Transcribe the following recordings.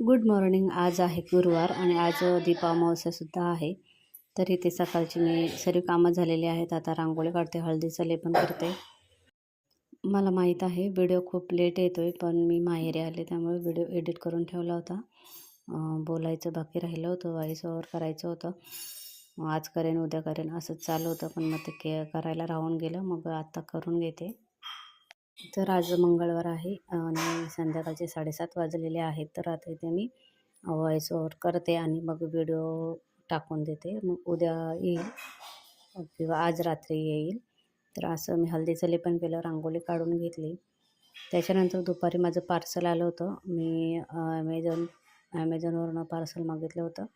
Good morning. आज आहे गुरुवार आणि आज दीप अमावस्यासुद्धा आहे. तर इथे सकाळची मी सर्व कामं झालेली आहेत. आता रांगोळी काढते, हळदीचं लेपन करते. मला माहीत आहे व्हिडिओ खूप लेट येतो आहे, पण मी माहेरी आले त्यामुळे व्हिडिओ एडिट करून ठेवला होता. बोलायचं बाकी राहिलं होतं, व्हॉईस ओव्हर करायचं होतं. आज करेन उद्या करेन असंच चालू होतं, पण मग ते करायला राहून गेलं. मग आत्ता करून घेते. तर आज मंगळवार आहे आणि संध्याकाळचे 7:30 वाजलेले आहेत. तर आता इथे मी व्हॉईस ओव्हर करते आणि मग व्हिडिओ टाकून देते. मग उद्या येईल किंवा आज रात्री येईल. तर असं मी हळदीचं लेपन केलं, रांगोळी काढून घेतली. त्याच्यानंतर दुपारी माझं पार्सल आलं होतं. मी ॲमेझॉनवरून पार्सल मागितलं होतं.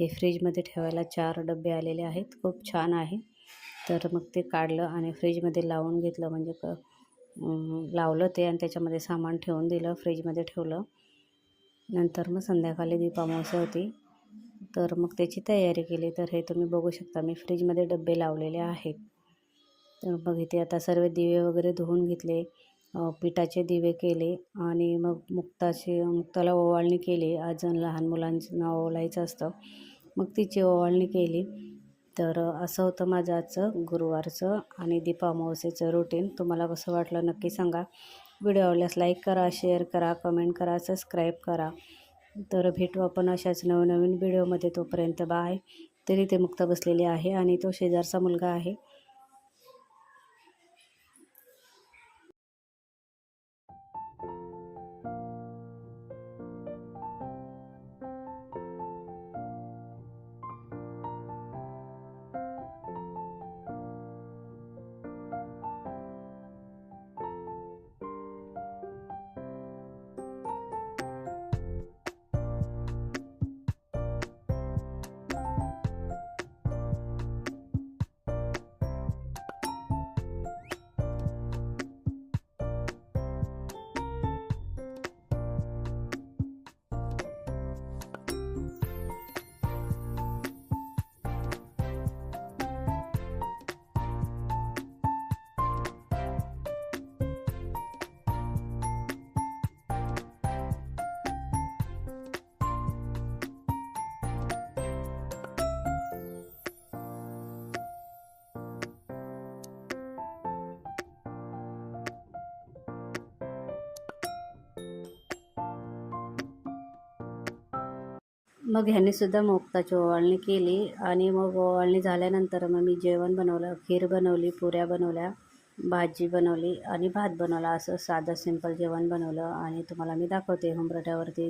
हे फ्रीजमध्ये ठेवायला 4 डबे आलेले आहेत. खूप छान आहे. तर मग ते काढलं आणि फ्रीजमध्ये लावून घेतलं. म्हणजे लावलं ते आणि त्याच्यामध्ये सामान ठेवून दिलं, फ्रीजमध्ये ठेवलं. नंतर मग संध्याकाळी दीप अमावस्या होती, तर मग त्याची तयारी केली. तर हे तुम्ही बघू शकता, मी फ्रीजमध्ये डबे लावलेले आहेत. तर मग इथे आता सर्व दिवे वगैरे धुवून घेतले, पिठाचे दिवे केले आणि मग मुक्ताला ओवाळणी केली. आज लहान मुलांना ओवाळायचं असतं, मग तिची ओवाळणी केली. तर असं होतं माझं आजचं गुरुवारचं आणि दीप अमावस्येचं रुटीन. तुम्हाला कसं वाटलं नक्की सांगा. व्हिडिओ आवडल्यास लाईक करा, शेअर करा, कमेंट करा, सबस्क्राईब करा. तर भेटू आपण अशाच नवनवीन व्हिडिओमध्ये. तोपर्यंत बाय. तरी ते मुक्ता बसलेली आहे आणि तो शेजारचा मुलगा आहे. मग ह्यांनीसुद्धा मुक्ताची ओवाळणी केली आणि मग ओवाळणी झाल्यानंतर मग मी जेवण बनवलं. खीर बनवली, पुऱ्या बनवल्या, भाजी बनवली आणि भात बनवला. असं साधं सिंपल जेवण बनवलं आणि तुम्हाला मी दाखवते. उंबरठ्यावरती